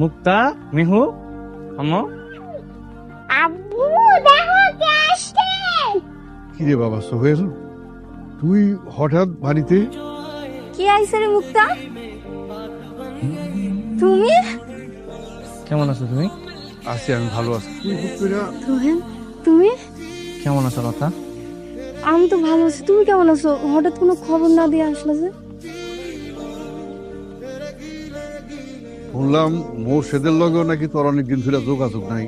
মুক্তা, মিহু, আম্মু। আব্বু দেখো কে আসছে। কি রে বাবা সোহেল, তুই হঠাৎ বাড়িতে? কে আইছে রে মুক্তা? তুমি? কেমন আছো তুমি? আছি, আমি ভালো আছি। তুই হুট করে সোহেল তুমি? কেমন আছো লতা? আমি তো ভালো আছি, তুমি কেমন আছো? হঠাৎ কোনো খবর না দিয়ে আসলে যে? শুনলাম মোর্শেদের লগে নাকি তোর অনেকদিন ধরে যোগাযোগ নাই।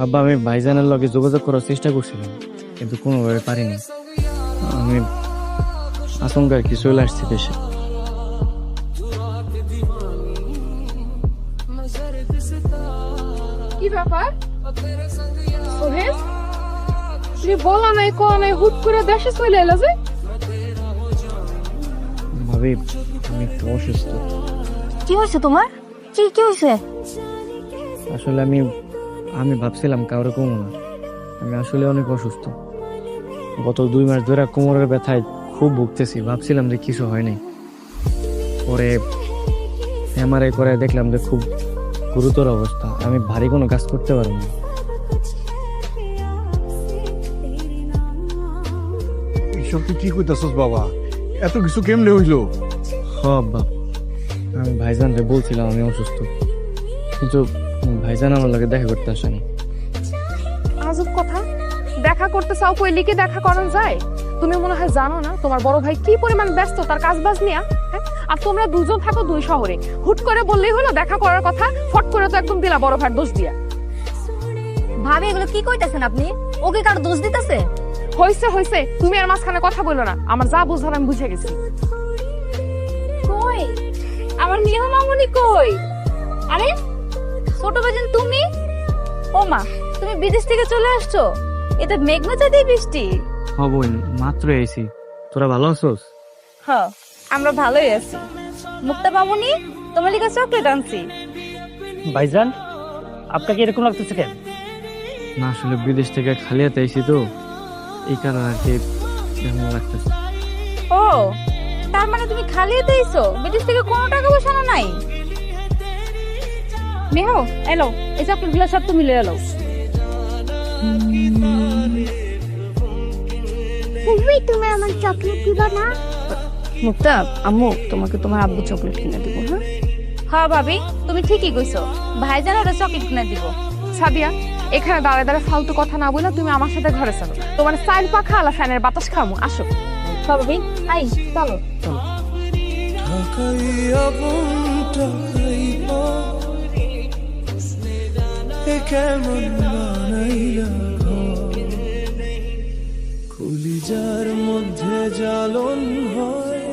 আব্বা, আমি ভাইজানের লগে যোগাযোগ করার চেষ্টা করছিলাম, কিন্তু কোনোভাবে পারিনি। আমি আশঙ্কার কি চলে আসছি দেশে। কি ব্যাপার সোহেল? তুই বলা নাই কোয়া নাই, হুট করে দেশে চলে এলো যে? ভাবি, আমি একটু অসুস্থ। কি হয়েছে তোমার? কি কি হয়েছে? আসলে আমি আমি ভাবছিলাম কাউরে কমো না, আমি আসলে অনেক অসুস্থ। গত 2 মাস ধরে কোমরের ব্যথায় খুব ভুগতেছি। ভাবছিলাম যে কিছু হয় নাই, পরে এমআরআই করে দেখলাম যে খুব গুরুতর অবস্থা। আমি ভারী কোনো কাজ করতে পারবো না। এইসব তুই কি কইতাছস বাবা? এত কিছু কেমনে হইলো? হ আব্বা, আমি ভাইজানরে বলছিলাম আমি অসুস্থ, কিন্তু ভাইজান আমার লগে দেখা করতে আসেনি। আজব কথা, দেখা করতে চাও কই লিখে দেখা করা যায়? তুমি মনে হয় জানো না তোমার বড় ভাই কি পরিমাণ ব্যস্ত তার কাজ বাজ নিয়ে, হ্যাঁ? আর তোমরা দুজন থাকো 2 শহরে, হুট করে বললেই হলো দেখা করার কথা, ফট করে তো একদম দিলা বড় ভাইয়ের দোষ দিয়া। ভাবি এগুলো কি কইতাছেন আপনি? ওকে কার দোষ দিতেছে? হইছে হইছে, তুমি আর মাঝখানে কথা বললো না। আমার যা বুঝার আমি বুঝে গেছি। কই আমার মিহু মামুনি কই? আরে ছোট বাজন তুমি? ও মা, তুমি বিদেশ থেকে চলে আসছো? এটা মেঘনা চাঁদের বৃষ্টি। হ বোন, মাত্র এসি। তোরা ভালো আছোস? হ্যাঁ, আমরা ভালোই আছি। মুক্তা মামুনি, তোমার লিগে চকলেট আনছি। ভাইজান, আপনাকে এরকম লাগতেছে কেন? না, আসলে বিদেশ থেকে খালি হাতে আইছি তো, এই কারণে আর কি এমন লাগতেছে। ও, তার মানে তুমি খালি হাতে আইছো? বিদেশ থেকে কোনো টাকা পয়সা আনো নাই? মেহো এলো, এই চকলেট গুলো সব তুমি লয়ে এলো। তুমি আমার চকলেট দিবা না? মুক্তা, আম্মু তোমাকে তোমার আব্বু চকলেট কিনে দিব। হ্যাঁ হ্যাঁ ভাবি, তুমি ঠিকই কইছো, ভাইজান ওরা চকলেট কিনে দিব। সাদিয়া, এখানে দাঁড়ায় দাঁড়ায় ফালতু কথা না বলে তুমি আমার সাথে ঘরে চলো। তোমার সাইল পাখা আলা ফ্যানের বাতাস খামু, আসো। ভাবি আই চলো। কলিজার মধ্যে জ্বালন হয়,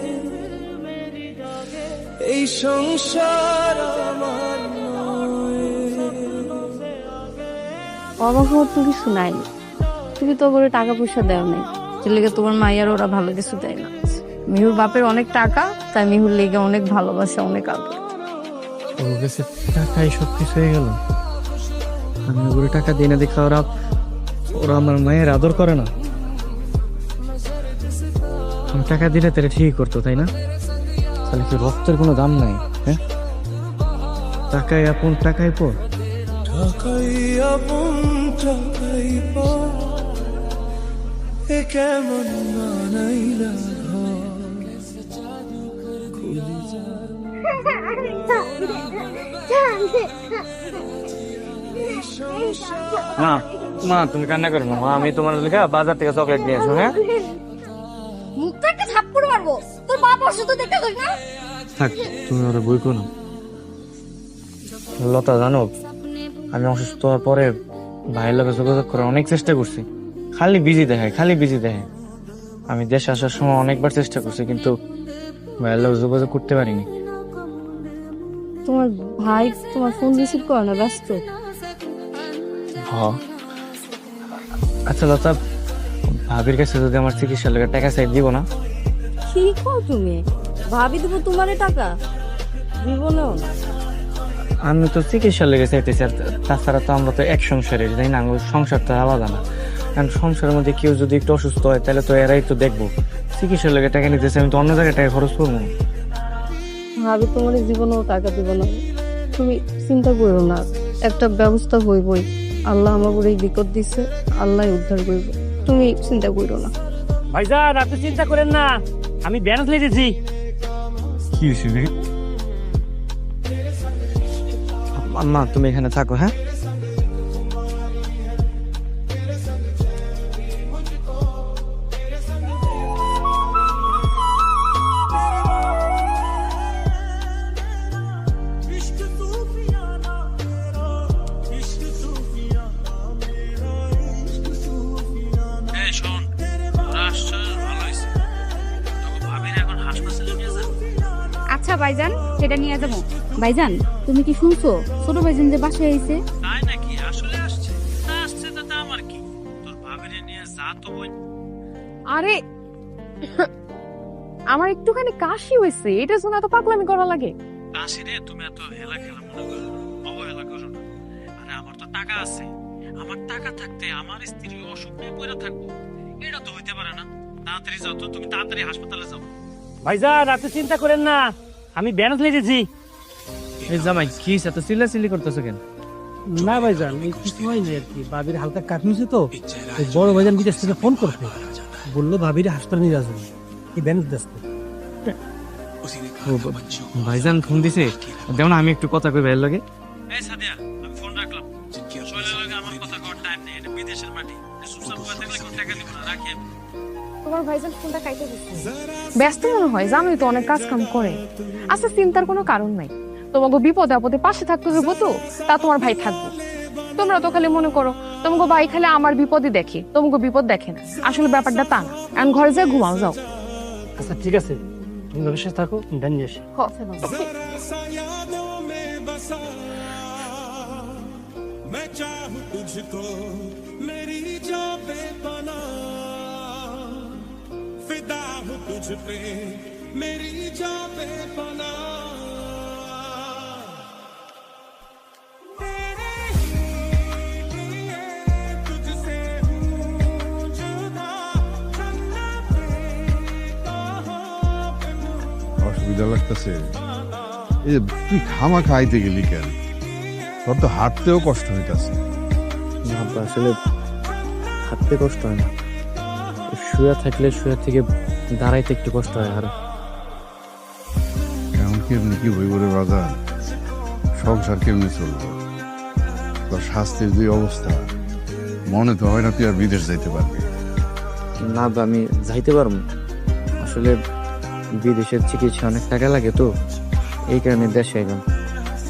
এই সংসার আমার নয়। অবাক হওয়ার তো কিছু নাই, তুমি তো করে টাকা পয়সা দেও নাই, যে লেগে তোমার মাইয়ার ওরা ভালো কিছু দেয় না। মিহুর বাপের অনেক টাকা, তাই মিহুর লেগে অনেক ভালোবাসে, অনেক আদর। ওর কাছে টাকাই সব কিছু হয়ে গেল। আমি ওগুলো টাকা দিই না দেখা ওরা ওরা আমার মায়ের আদর করে না। আমি টাকা দিলে তাহলে ঠিকই করতো, তাই না? তাহলে কি রক্তের কোনো দাম নাই? হ্যাঁ, টাকাই আপন টাকাই পর। টাকাই আপন টাকাই পর, এ কেমন মানাইলা মা, মা তুমি কান্না করো না মা, আমি তোমার লেখা বাজার থেকে চকলেট নিয়ে আসবো। হ্যাঁ মুখটা একটা থাপ্পড় মারবো, তোর বাপ অসুস্থ দেখতে কই না? থাক, তুমি ওরা বই করো। লতা, জানো আমি অসুস্থ হওয়ার পরে ভাইয়ের লোকের যোগাযোগ করার অনেক চেষ্টা করছি, খালি বিজি দেখায়, খালি বিজি দেখায়। আমি দেশে আসার সময় অনেকবার চেষ্টা করছি, কিন্তু ভাইয়ের লোক যোগাযোগ করতে পারিনি। তোমার ভাই তোমার ফোন রিসিভ করে না, ব্যস্ত। হ, আচ্ছা লতা, ভাবির কাছে যদি আমার চিকিৎসার লেগে টাকা চাই দিব না? কি কও তুমি? ভাবি দেবো তোমারে টাকা? জীবনেও না। আমি তো চিকিৎসার লেগে চাইতেছি, আর তাছাড়া তো আমরা তো এক সংসারের, তাই না? সংসার তো আলাদা না। কারণ সংসারের মধ্যে কেউ যদি একটু অসুস্থ হয় তাহলে তো এরাই তো দেখবো। চিকিৎসার লেগে টাকা নিতেছে, আমি তো অন্য জায়গায় টাকা খরচ করবো। ভাবি তোমার জীবনেও টাকা দিব না। তুমি চিন্তা করো না, একটা ব্যবস্থা হইবই। আল্লাহ আমাকে এই বিপদ দিছে, আল্লাহ উদ্ধার করবে, তুমি চিন্তা করো না। ভাইজান আপনি চিন্তা করেন না, আমি ব্যালেন্স লিখেছি। কি হয়েছে রে? মা তুমি এখানে থাকো, হ্যাঁ? আচ্ছা ভাইজান, সেটা নিয়ে যাবো। ভাইজান তুমি কি শুনছো ছোট ভাইজান যে বাসায় আইছে? তাই নাকি? আসলে আসছে? তা আসছে তাতে আমার কি? তোর ভাবিরে নিয়ে যা তো বোন। আরে আমার একটুখানি কাশি হয়েছে, এটার জন্য এত পাগলামি করা লাগে? কাশি রে, তুমি এত হেলা খেলা মনে করো, অবহেলা করো না। আরে আমার তো টাকা আছে, আমার টাকা থাকতে আমার স্ত্রী অসুখ নিয়ে পড়ে থাকবো, এটা তো হইতে পারে না। তাড়াতাড়ি যাও তো, তুমি তাড়াতাড়ি হাসপাতালে যাও। ভাইজান আপনি চিন্তা করেন না, আমি ব্যালেন্স লিখেছি। এই জামাই কি এত চিল্লাচিল্লি করতেছো কেন? না ভাইজান, এই কিছু হয়নি আর কি, ভাবির হালকা কাটমিছে তো। ওই বড় ভাইজান বিদেশ থেকে ফোন করতে বললো ভাবির হাসপাতালে নিয়ে আসবে, এই ব্যালেন্স দেখতে। ভাইজান ফোন দিছে, দেও না আমি একটু কথা কই ভাইয়ের লগে। এই সাদিয়া, আমি ফোন রাখলাম। শৈলের লগে আমার কথা কর টাইম নেই, এটা বিদেশের মাটি। সুসা বুয়া থাকলে কোন টাকা দিব না, রাখি আমি। তোমার ভাইজান ফোনটা কাইতে দিচ্ছে, ব্যস্ত মনে হয়, জানোই তো অনেক কাজ কাম করে। আচ্ছা চিন্তার কোনো কারণ নাই, তোমাকে বিপদে আপদে পাশে থাকতে হইব তো, তা তোমার ভাই থাকবে। তোমরা তো খালি মনে করো তোমাকে ভাই খালি আমার বিপদই দেখে, তোমাকে বিপদ দেখে না। আসলে ব্যাপারটা তা না। এখন ঘরে যাই ঘুমাও, যাও। আচ্ছা ঠিক আছে, তুমি ভবিষ্যৎ থাকো, দেন নিয়ে আসি। यादों में बसा मैं चाहूं तुझको मेरी जान पे बना फिदा हूं तुझ पे मेरी जान पे बना तेरे ही लिए तुझसे हूं जुदा चलना पे कहाँ पे অসুবিধা লাগতেছে? এই যে তুই খামা খাইতে গেলি কেন? তোর তো হাঁটতেও কষ্ট হইতাছে। না আব্বা, আসলে হাঁটতে কষ্ট হয় না, শুয়ে থাকলে শুয়ে থেকে দাঁড়াইতে একটু কষ্ট হয়। আর এমন কেমনি কি হইব রে বাজার? সংসার কেমনি চলবো? তোর স্বাস্থ্যের যে অবস্থা, মনে তো হয় না তুই আর বিদেশ যাইতে পারবি। না আব্বা, আমি যাইতে পারবো। আসলে বিদেশের চিকিৎসা অনেক টাকা লাগে তো, এই কারণে দেশে আইলাম।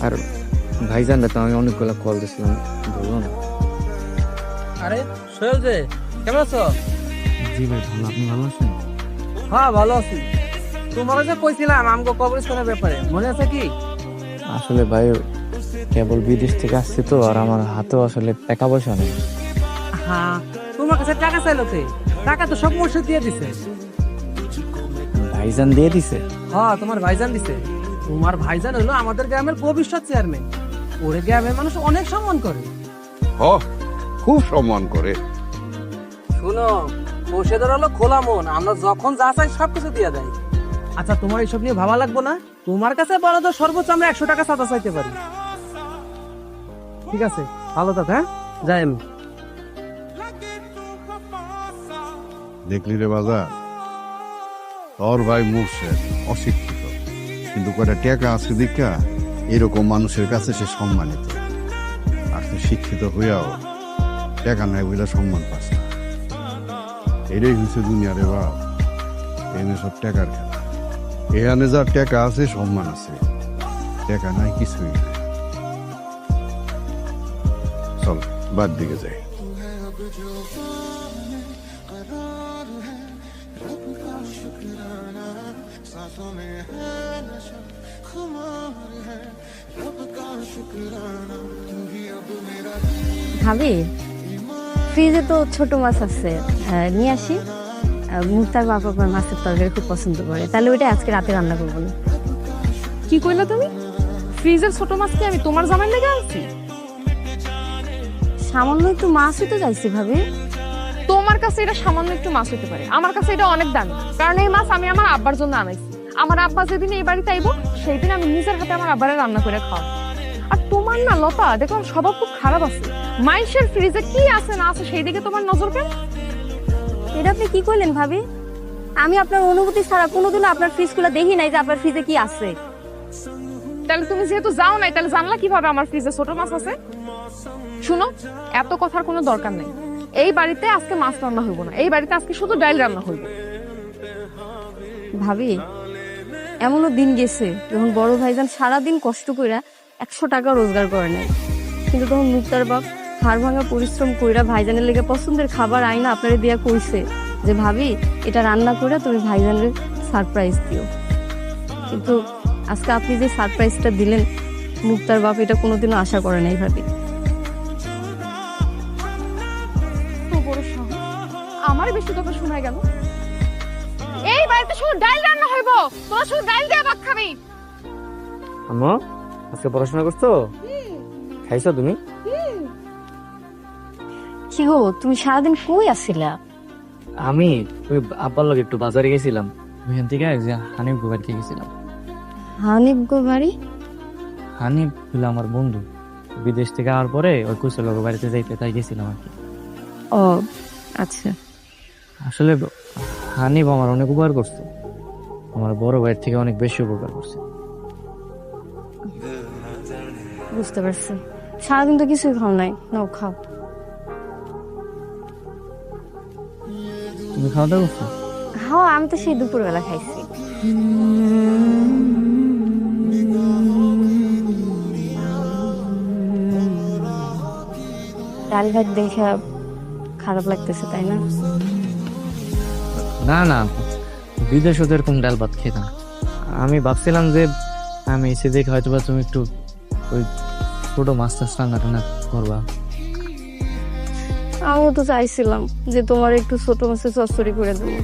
আর ভাইজানরা তো আমি অনেকগুলো কল দিয়েছিলাম, বললো না। আরে সোহেল যে, কেমন আছো? জি ভাই ভালো, আপনি ভালো আছেন? হ্যাঁ ভালো আছি। তোমার যে কইছিলাম আমগো কবরস্থানের ব্যাপারে, মনে আছে কি? আসলে ভাই কেবল বিদেশ থেকে আসছি তো, আর আমার হাতেও আসলে টাকা পয়সা নেই। হ্যাঁ, তোমার কাছে টাকা চাইলো কে? টাকা তো সব মসজিদ দিয়ে দিছে। ভাইজান দিয়ে দিছে? হ্যাঁ, তোমার ভাইজান দিছে। তোমার ভাইজান হলো আমাদের গ্রামের ভবিষ্যৎ চেয়ারম্যান। ওরে গ্রামের মানুষ অনেক সম্মান করে। খুব সম্মান করে। শুনো, বসেদের হলো খোলা মন, আমরা যখন যা চাই সবকিছু দিয়ে দেয়। আচ্ছা তোমার এইসব নিয়ে ভাবা লাগবো না, তোমার কাছে বলো তো সর্বোচ্চ আমরা 100 টাকা চাঁদা চাইতে পারি। ঠিক আছে, ভালো থাক। হ্যাঁ, যাই আমি। দেখলি রে বাজার, তোর ভাই মুর্শেদ অশিক্ষিত, কিন্তু কয়টা টাকা আছে দেখা এরকম মানুষের কাছে সে সম্মানিত। আর তুই শিক্ষিত হইয়াও টাকা নাই বলে সম্মান পাস না। এটাই হচ্ছে দুনিয়া রে বাপ। এনে সব টাকার খেলা। এখানে যার টাকা আছে সম্মান আছে, টাকা নাই কিছুই নাই। চল বাদ দিকে যাই। ভাবি, ফ্রিজে তো ছোট মাছ আছে, নিয়ে আসি। মুক্তার বাবা আবার মাছের তরকারি খুব পছন্দ করে, তাহলে ওইটা আজকে রাতে রান্না করবো না। কি কইলা তুমি? ফ্রিজের ছোট মাছ কি আমি তোমার জামাই লেগে আনছি? সামান্য একটু মাছই তো চাইছি ভাবি। তোমার কাছে এটা সামান্য একটু মাছ হতে পারে, আমার কাছে এটা অনেক দামি। কারণ এই মাছ আমি আমার আব্বার জন্য আনাইছি। আমার আব্বা যেদিন এই বাড়িতে আইবো, সেই দিন আমি নিজের হাতে আমার আব্বারে রান্না করে খাওয়াবো। আর তোমার না লতা দেখো স্বভাব খুব খারাপ আছে। মাইশের ফ্রিজে কি আছে না আছে সেই দিকে তোমার নজর কেন? এটা আপনি কি করলেন ভাবি? আমি আপনার অনুমতি ছাড়া কোনোদিনও আপনার ফ্রিজগুলো দেখি নাই যে আপনার ফ্রিজে কি আছে। তাহলে তুমি যেহেতু যাও নাই তাহলে জানলা কিভাবে আমার ফ্রিজে ছোট মাছ আছে? শুনো, এত কথার কোনো দরকার নেই। এই বাড়িতে আজকে মাছ রান্না হইব না, এই বাড়িতে আজকে শুধু ডাল রান্না হইব। ভাবি, এমনও দিন গেছে যখন বড় ভাইজান সারাদিন কষ্ট কইরা 100 টাকা রোজগার করে নাই, কিন্তু তখন মুক্তার বাপ হাড় ভাঙা পরিশ্রম কইরা ভাইজানের লেগে পছন্দের খাবার আইনা আপনারে দিয়া কইছে যে ভাবি এটা রান্না করে তুমি ভাইজানের সারপ্রাইজ দিও। কিন্তু আজকে আপনি যে সারপ্রাইজটা দিলেন, মুক্তার বাপ এটা কোনোদিনও আশা করে নাই ভাবি। তো বড় সাহস, আমার বেশি কথা শোনা গেল। এই বাড়িতে শুধু ডাল রান্না হইব, তোরা শুধু ডাল দিয়ে ভাত খাবি। আম্মা আজকে পড়াশোনা করছো? খাইছো তুমি? কি গো, তুমি সারাদিন কই আছিলা? আমি ওই আব্বার লগে একটু বাজারে গেছিলাম, ওইখান থেকে যে হানিফ গো বাড়িতে গেছিলাম। হানিফ গো বাড়ি? হানিফ হলো আমার বন্ধু, বিদেশ থেকে আওয়ার পরে ওই কুশল বাড়িতে যাইতে তাই গেছিলাম আর কি। ও আচ্ছা। আসলে হানিফ আমার অনেক উপকার করছে, আমার বড় ভাইয়ের থেকে অনেক বেশি উপকার করছে। বুঝতে পারছি, সারাদিন তো কিছুই খাও নাই, নাও খাও। তুমি খাওয়া দাওয়া করছো? হ্যাঁ, আমি তো সেই দুপুরবেলা খাইছি। ডাল ভাত দেখে খারাপ লাগতেছে, তাই না? না না, বিদেশে তো এরকম ডাল ভাত খেতাম। আমি ভাবছিলাম যে আমি এসে দেখে হয়তো বা তুমি একটু ওই ছোট মাছ টাছ রান্না টান্না করবা। আমিও তো চাইছিলাম যে তোমার একটু ছোট মাছের চচ্চড়ি করে দেবো,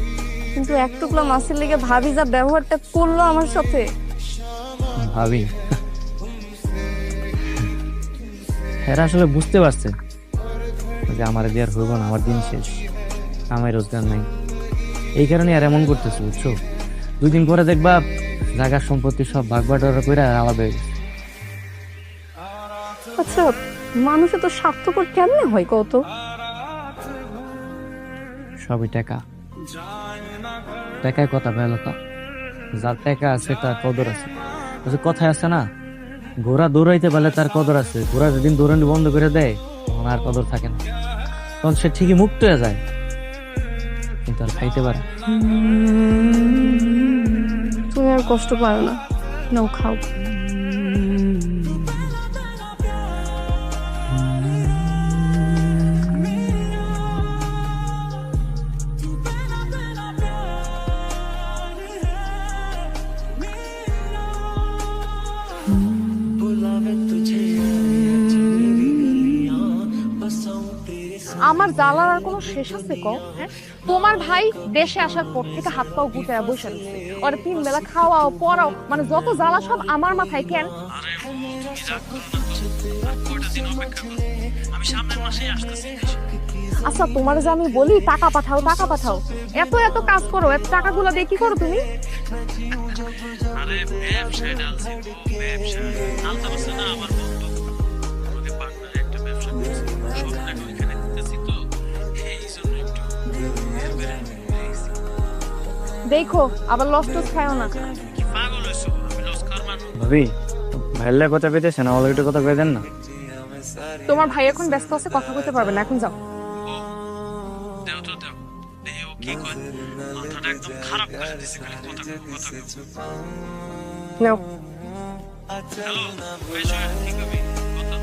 কিন্তু এক টুকরা মাছের লেগে ভাবি যা ব্যবহারটা করলো আমার সাথে। ভাবি এরা আসলে বুঝতে পারছে যে আমার দিয়ে আর হইব না, আমার দিন শেষ, আমার রোজগার নাই, এই কারণে আর এমন করতেছে, বুঝছো? 2 দিন পরে দেখবা জায়গার সম্পত্তি সব ভাগ বাটোয়ারা করে আলাদা হয়ে গেছে। আচ্ছা, মানুষে তো স্বার্থপর কেমনে হয় কত? সবই টাকা, টাকায় কথা বেলতা, যার টাকা আছে তার কদর আছে। কথায় আছে না, ঘোড়া দৌড়াইতে পারলে তার কদর আছে, ঘোড়া যেদিন দৌড়ানি বন্ধ করে দেয় তখন আর কদর থাকে না, তখন সে ঠিকই মুক্ত হয়ে যায় কিন্তু আর খাইতে পারে। তুমি আর কষ্ট পারো না, নাও খাও। আমার জ্বালার আর কোনো শেষ আছে কও? হ্যাঁ, তোমার ভাই দেশে আসার পর থেকে হাত পাও গুটায় বসে রয়েছে, ওর 3 বেলা খাওয়াও পড়াও, মানে যত জ্বালা সব আমার মাথায়। কেন? আমি সামনের মাসেই আসতেছি। আচ্ছা, তোমার যে আমি বলি টাকা পাঠাও টাকা পাঠাও, এত এত কাজ করো, এত টাকাগুলো দিয়ে কি করো তুমি? আরে ব্যবসায় ডালছি, ব্যবসা ডালতে পারছে না আমার বন্ধু, আমাকে পার্টনারে একটা ব্যবসা করছে, সব টাকা ওইখানে দিতেছি, তো এই জন্য একটু দেখো আবার লস টস খায়ও না। কি পাগল হয়েছো? আমি লস খাওয়ার মানুষ? ভাবি ভাইয়ের কথা পেতেছে না, আমার একটু কথা পেতেন না। তোমার ভাই এখন ব্যস্ত আছে, কথা বলতে পারবে না, এখন যাও। দেও তো দেও, দেও কি কয়, মাথাটা একদম খারাপ করে দিছে, খালি কথা নাও। হ্যালো ভাই, ঠিক হবে কথা।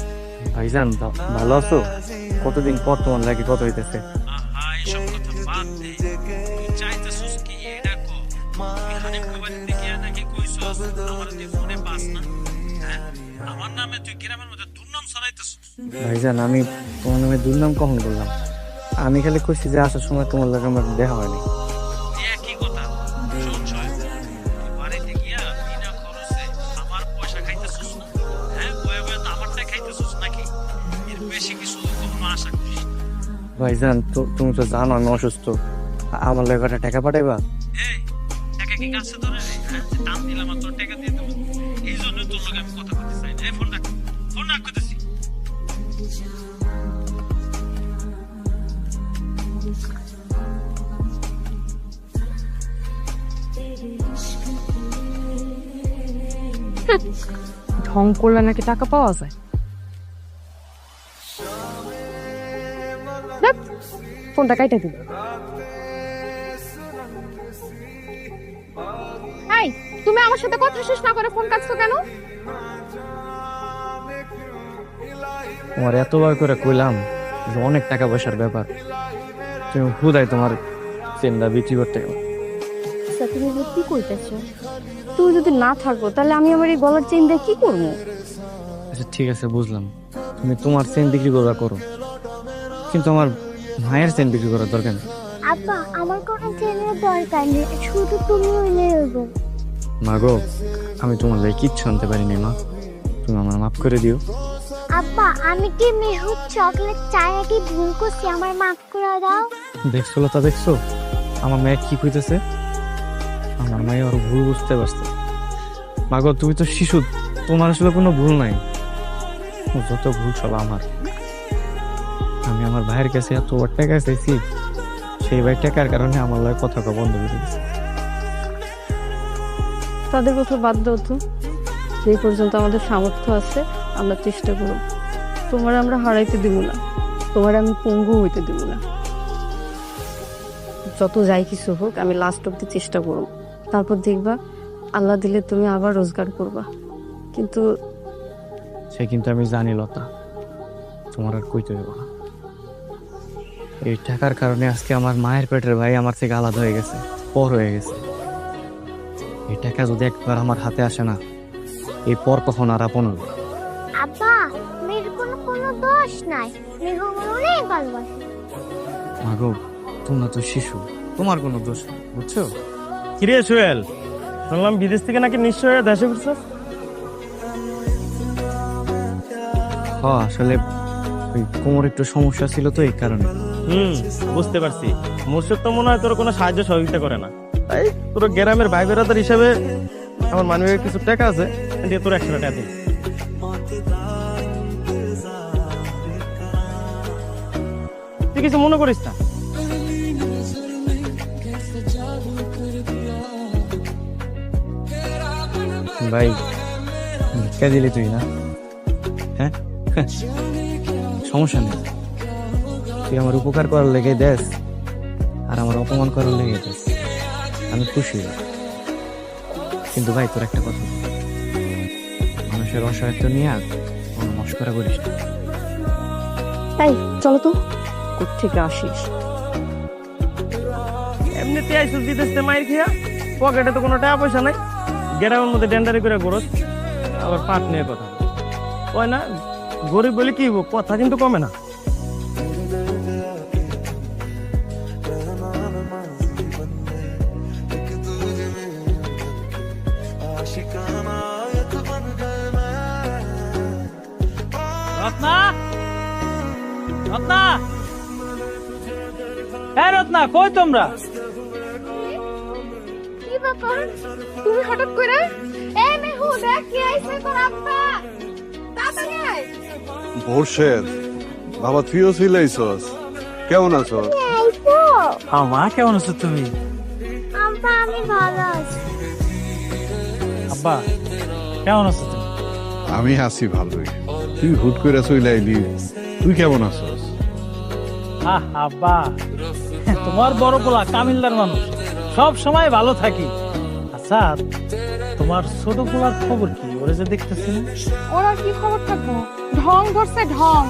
ভাইজান ভালো আছো? কতদিন পর তোমার লাগে কথা হইতেছে। এইসব কথা বাদ দে, তুই চাইতেছিস কি এটা কো? তুই হানিফ বাড়িতে গিয়া নাকি কইছস আমার তুই ফোনে পাস না? হ্যাঁ, আমার নামে তুই গ্রামের মধ্যে দুর্নাম ছড়াইতেছিস। ভাইজান আমি তোমার নামে দুর্নাম কখন করলাম? আমি খালি কইছি যে আসার সময় তোমার লাগে আমার দেখা হয়নি। একই কথা, শোন শোন, তুই বাড়িতে গিয়া বিনা খরচে আমার পয়সা খাইতেছিস না? হ্যাঁ, বয়ে বয়ে তো আমারটা খাইতেছিস নাকি? এর বেশি কিছু কখনো আশা করিস না। ভাইজান তুমি তো জানো আমি অসুস্থ, আমার লাগে কটা টাকা পাঠাইবা? এই টাকা কি কাছে ধরে রে? হ্যাঁ, দাম দিলাম আর তোর টাকা দিয়ে দেবো, এই জন্য তোর লগে আমি কথা বলতে চাই না। এই ফোন রাখ। ফোন রাখ করতেছি। ঢং করলে নাকি টাকা পাওয়া যায়? ধ্যাৎ, ফোনটা কাইটা দিল। এই, তুমি আমার সাথে কথা শেষ না করে ফোন কাটছো কেন? তোমার এতবার করে কইলাম যে অনেক টাকা পয়সার ব্যাপার, তুমি হুদাই তোমার চেনটা বিক্রি করতে গেলো। আচ্ছা, তুমি এগুলো কি কইতেছো? তুমি যদি না থাকো তাহলে আমি আমার এই গলার চেইন দিয়ে কি করবো? আচ্ছা ঠিক আছে, বুঝলাম, তুমি তোমার চেন বিক্রি করবা করো, কিন্তু আমার মায়ের চেন বিক্রি করার দরকার নেই। আব্বা, আমার কোনো চেনের দরকার নেই, শুধু তুমি হইলে হইবো। মা গো, আমি তোমার লাগে কিচ্ছু আনতে পারিনি মা, তুমি আমার মাফ করে দিও। আব্বা, আমি কি মেহুর চকলেট চাই নাকি ভুল করছি, আমার মাফ করে দাও। দেখছো লতা, দেখছো আমার মেয়ে কি কইতেছে? আমার মেয়ে আরো ভুল বুঝতে পারছে। মা গো, তুমি তো শিশু, তোমার আসলে কোনো ভুল নাই, যত ভুল সব আমার। আমি আমার ভাইয়ের কাছে এত টাকা চাইছি, সেই ভাই টাকার কারণে আমার লাগে কথা কওয়া বন্ধ করে দিয়েছে। তাদের কথা বাদ দাও তো, যে পর্যন্ত আমাদের সামর্থ্য আছে আমরা চেষ্টা করব। তোমার আমরা হারাইতে দিব না, তোমার আমি পঙ্গু হইতে দিব না। যত যাই কিছু হোক আমি লাস্ট অব্দি চেষ্টা করব, তারপর দেখবা আল্লাহ দিলে তুমি আবার রোজগার করবা। কিন্তু সে কিন্তু আমি জানি লতা, তোমার আর কইতে দেবো না। এই টাকার কারণে আজকে আমার মায়ের পেটের ভাই আমার থেকে আলাদা হয়ে গেছে, পর হয়ে গেছে। এই টাকা যদি একবার আমার হাতে আসে না, এই পর কখন আর আপন হবে? আব্বা, মেয়ের কোনো দোষ নাই, মেহু আমার অনেক ভালোবাসে। মা গো, তোমরা তো শিশু, তোমার কোনো দোষ নেই, বুঝছো? কিরে সোহেল, শুনলাম বিদেশ থেকে নাকি নিশ্চয় দেশে ফিরছো? আসলে ওই কোমর একটু সমস্যা ছিল তো, এই কারণে। বুঝতে পারছি। মুর্শিদ তো মনে হয় তোর কোনো সাহায্য সহযোগিতা করে না, তাই তোর গ্রামের ভাই বেড়াদার হিসাবে আমার মানবিকের কিছু টাকা আছে, দিয়ে তোর 100 টাকা দিন। তুই কিছু মনে করিস না। ভাই, ভিক্ষা দিলি তুই না? হ্যাঁ, সমস্যা নেই, তুই আমার উপকার করার লেগে দেস আর আমার অপমান করার লেগে দেস, আমি খুশি। কিন্তু ভাই, তোর একটা কথা, মানুষের অসহায়ত্ব নিয়ে কোনো মস্করা করিস না। তাই চলো তো, কোত্থেকে আসিস? এমনিতে আইসুস বিদেশ থেকে মাইর খেয়া, পকেটে তো কোনো টাকা পয়সা নাই, গ্রামের মধ্যে ডেন্ডারি করে গরস, আবার পাট নিয়ে কথা কয় না। গরিব বলে কি হবো, কথা কিন্তু কমে না। রত্না, রত্না, হ্যাঁ রত্না, কই তোমরা? কি ব্যাপার, তুমি হঠাৎ করে? এই মেহু, দেখ কি আইছে তোর আব্বা, তাড়াতাড়ি আয়। মোর্শেদ, বাবা তুইও ছিলাইছস, কেমন আছো? এই তো মা, কেমন আছো তুমি? আব্বা, আমি ভালো আছি। আব্বা, কেমন আছো তুমি? আমি আছি ভালোই। তুই হুট করে চইলাইলি, তুই কেমন আছস? আব্বা, তোমার বড় পোলা কামিলদার মানুষ, সব সময় ভালো থাকি। আচ্ছা, তোমার ছোট পোলার খবর কি? ওরা যে দেখতেছি না। ওর আর কি খবর থাকবো, ঢং ধরছে ঢং।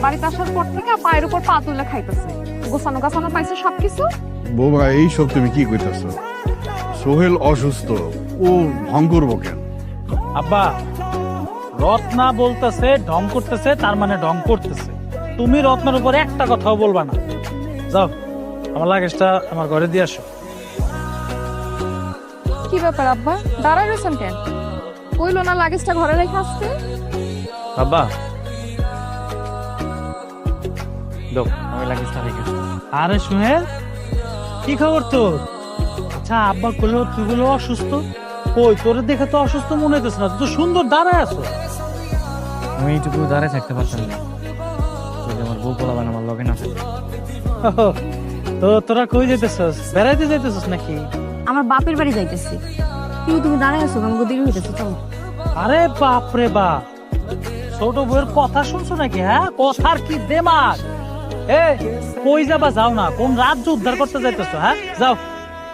বাড়িতে আসার পর থেকে পায়ের উপর পা তুলে খাইতেছে, গোছানো গাছানো পাইছে সবকিছু। বৌমা, এইসব তুমি কি কইতাছ? সোহেল অসুস্থ, ও ভঙ্গ করবো কেন? আব্বা, রত্না বলতেছে ঢং করতেছে, তার মানে ঢং করতেছে। তুমি রত্নার উপরে একটা কথাও বলবা না। যাও, আমার লাগেজটা আমার ঘরে দিয়ে আসো। কি ব্যাপার আব্বা, দাঁড়ায় রয়েছেন কেন? কইলো না লাগেজটা ঘরে রেখে আসতে? আব্বা, দাও, আমি লাগেজটা রেখে আসি। আরে সোহেল, কি খবর তোর? আচ্ছা, আব্বা কইলো তুই বলে অসুস্থ। কই, তোর দেখে তো অসুস্থ মনে হইতেছে না, তুই তো সুন্দর দাঁড়ায় আছো। আমি এইটুকু দাঁড়ায় থাকতে পারতাম না যদি আমার বউ পোলাবান আমার লগে না থাকে। তো তোরা কই যাইতেছস, বেড়াইতে যাইতেছস নাকি? আমার বাপের বাড়ি যাইতেছি। কিন্তু তুমি দাঁড়ায় আছো, আমাকে দেরি হইতেছে, চলো। আরে বাপ রে বাপ, ছোট বউয়ের কথা শুনছো নাকি? হ্যাঁ, কথার কি দেমাগ? এ কই যাবা, যাও না, কোন রাজ্য উদ্ধার করতে যাইতেছো? হ্যাঁ যাও,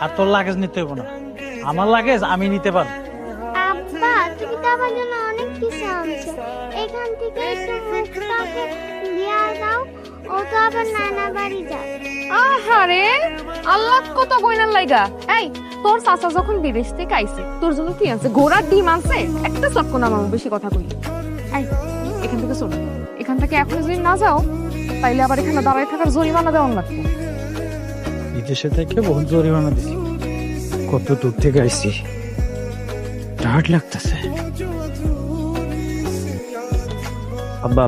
আর তোর লাগেজ নিতে হইব না, আমার লাগেজ আমি নিতে পারবো। আব্বা তুমি তো আমার জন্য অনেক কিছু আনছো, এখান থেকে একটু মুক্তাকে দিয়া দাও, ও তো আবার নানা বাড়ি যায়। আহারে আল্লাহ কত গয়নার লাইগা। এই তোর চাচা যখন বিদেশ থেকে আইছে তোর জন্য কি আনছে? ঘোড়ার ডিম আনছে? একটা চক্কর না মামা, বেশি কথা কই। এই এখান থেকে চলো, এখান থেকে এখন যদি না যাও তাইলে আবার এখানে দাঁড়ায় থাকার জরিমানা দেওয়ার লাগবে। বিদেশে থেকে বহুত জরিমানা দিছি, কত দূর থেকে আইছি, টায়ার্ড লাগতেছে। আব্বা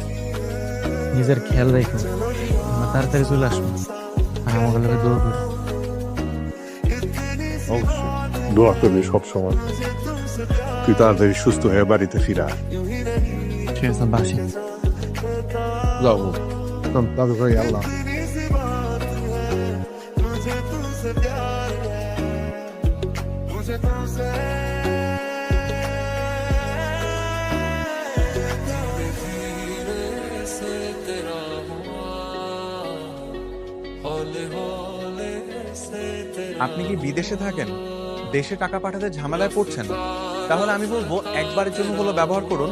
নিজের খেয়াল রাখো, আমরা তাড়াতাড়ি চলে আসবো আর আমাকে লোকে দৌড় করি। অবশ্যই দোয়া করবি সবসময়, তুই তাড়াতাড়ি সুস্থ হয়ে বাড়িতে ফিরা। ঠিক আছে বাসি। যাও তবে ভাই আল্লাহ। আপনি কি বিদেশে থাকেন, দেশে টাকা পাঠাতে ঝামেলায় পড়ছেন? তাহলে আমি বলবো একবারের জন্য হলো ব্যবহার করুন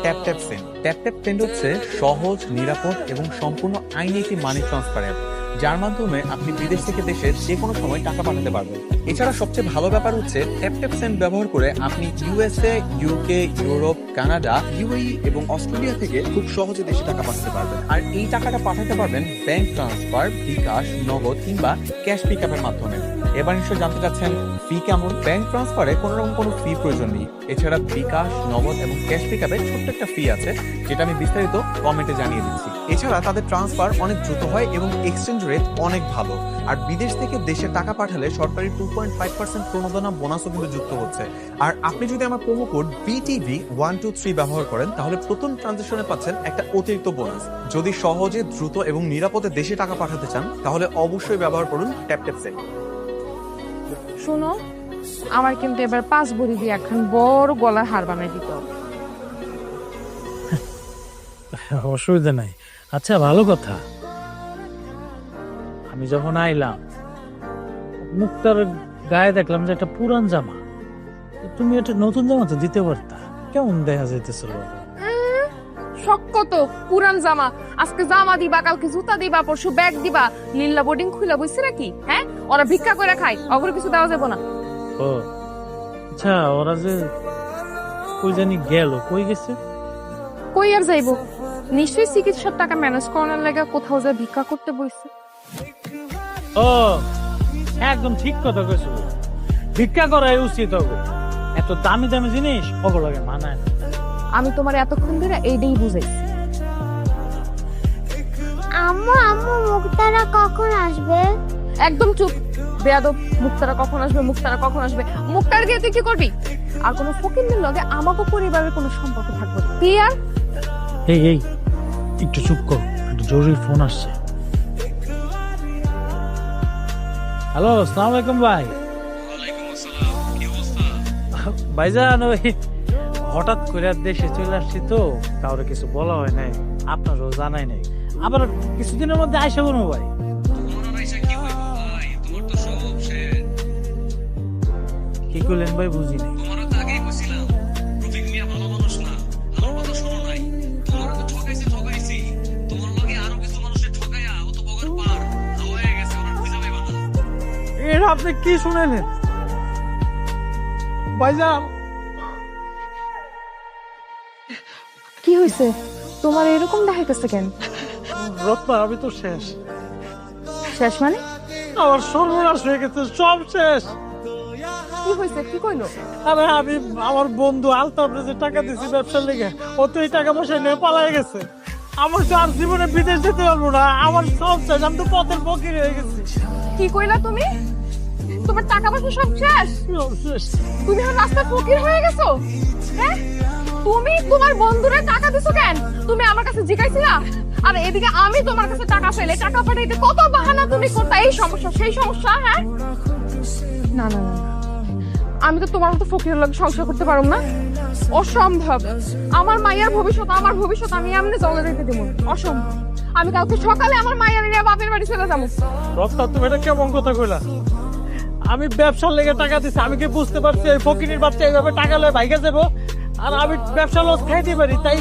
tap tap send. Tap tap send হচ্ছে সহজ, নিরাপদ এবং সম্পূর্ণ আইনি একটি মানি ট্রান্সফার অ্যাপ, যার মাধ্যমে আপনি বিদেশ থেকে দেশে যে কোনো সময় টাকা পাঠাতে পারবেন। এছাড়া সবচেয়ে ভালো ব্যাপার হচ্ছে ট্যাপ ট্যাপ সেন্ড ব্যবহার করে আপনি USA, UK, Europe, Canada, UAE এবং অস্ট্রেলিয়া থেকে খুব সহজে দেশে টাকা পাঠাতে পারবেন। আর এই টাকাটা পাঠাতে পারবেন ব্যাংক ট্রান্সফার, বিকাশ, নগদ কিংবা ক্যাশ পিকআপের মাধ্যমে। এবার নিশ্চয় জানতে চাচ্ছেন ফি কেমন? ব্যাংক ট্রান্সফারে কোনো রকম কোনো ফি প্রয়োজন নেই। এছাড়া বিকাশ, নগদ এবং ক্যাশ পিকআপে ছোট্ট একটা ফি আছে, যেটা আমি বিস্তারিত কমেন্টে জানিয়ে দিচ্ছি। এছাড়া তাদের ট্রান্সফার অনেক দ্রুত হয় এবং এক্সচেঞ্জ রেট অনেক ভালো। আর বিদেশ থেকে দেশে টাকা পাঠালে সরকারি 2.5% প্রণোদনা বোনাসও কিন্তু যুক্ত হচ্ছে। আর আপনি যদি আমার প্রোমো কোড BTV123 ব্যবহার করেন তাহলে প্রথম ট্রানজাকশনে পাচ্ছেন একটা অতিরিক্ত বোনাস। যদি সহজে, দ্রুত এবং নিরাপদে দেশে টাকা পাঠাতে চান তাহলে অবশ্যই ব্যবহার করুন ট্যাপ ট্যাপ সেন্ড। শোনো, আমার কিন্তু এবার 5 ভরি দিয়ে এখন বড় গলার হার বানাই দিতে হবে। অসুবিধা নাই। আচ্ছা ভালো কথা, আমি যখন আইলাম মুক্তার গায়ে দেখলাম যে একটা পুরান জামা, তুমি একটা নতুন জামা তো দিতে পারতা, কেমন দেখা যাইতেছিল? শখ কত পুরান জামা, আজকে জামা দিবা, কালকে জুতা দিবা, পরশু ব্যাগ দিবা। লীলা বোর্ডিং খুইলা বইছে নাকি? হ্যাঁ, ওরা ভিক্ষা করে খায়, অগর কিছু দেওয়া যাবে না। ও আচ্ছা, ওরা যে কই জানি গেল, কই গেছে? কই আর যাইবো, নিশ্চয়ই চিকিৎসার টাকা ম্যানেজ করানোর লাগা কোথাও যা ভিক্ষা করতে বইছে। ও একদম ঠিক কথা কইছো, ভিক্ষা করাই উচিত হবে, এত দামি দামি জিনিস ওগুলোকে মানায় না। আমি তোমার এতক্ষণ ধরে এইটাই বুঝাইছি। আম্মু আম্মু মুক্তারা কখন আসবে? একদম চুপ বেয়াদব। মুক্তারা কখন আসবে, মুক্তারা কখন আসবে? মুক্তার গিয়ে তুই কি করবি? আর কোনো ফকিরের লগে আমাকে পরিবারের কোনো সম্পর্ক থাকবে না। কি আর এই এই একটু চুপ কর, একটু জরুরি ফোন আসছে। হ্যালো, আসসালামু আলাইকুম ভাই। ভাইজান ওই হঠাৎ করে দেশে চলে আসছি তো, কাউরে কিছু বলা হয় নাই, আপনারও জানাই নাই। আবার কিছুদিনের মধ্যে আইসা বলবো ভাই। কি করলেন ভাই, বুঝি নাই। এটা আপনি কি শুনেলেন ভাইজান? কি হয়েছে তোমার এরকম দেখাইতেছে কেন? রত্না আমি তো শেষ। শেষ মানে? আমার সর্বনাশ হয়ে গেছে, সব শেষ। কি হয়েছে, কি কইলো? আরে আমি আমার বন্ধু আলতাফরে যে টাকা দিছি ব্যবসার লেগে, ও তো এই টাকা পয়সা নিয়ে পালাই গেছে। আমার তো আর জীবনে বিদেশ যেতে পারবো না, আমার সব শেষ, আমি তো পথের ফকির হয়ে গেছি। কি কইলা তুমি? তোমার টাকা পয়সা সব শেষ? সব শেষ। তুমি আর রাস্তার ফকির হয়ে গেছো? হ্যাঁ তুমি তোমার বন্ধুরে টাকা দিছো কেন? তুমি আমার কাছে জিজ্ঞাসিলা? আর এদিকে আমি তোমার কাছে টাকা পেলে টাকা পাঠাইতে কত বাহানা তুমি করতে, এই সমস্যা সেই সমস্যা। হ্যাঁ না না না, আমি তো তোমার মতো ফকিরের লোক সংসার করতে পারবো না, অসম্ভব। আমার মায়ের ভবিষ্যৎ আমি এমনি জলে রেখে দেবো, অসম্ভব। আমি কালকে সকালে আমার মায়ের নিয়ে বাপের বাড়ি চলে যাবো। রক্তা, তুমি এটা কেমন কথা কইলা? আমি ব্যবসার লেগে টাকা দিছি, আমি কি বুঝতে পারছি এই ফকিরের বাচ্চা এইভাবে টাকা লয়ে ভাইগা যাবো আর আমি ব্যবসা লস খাইতে পারি, তাই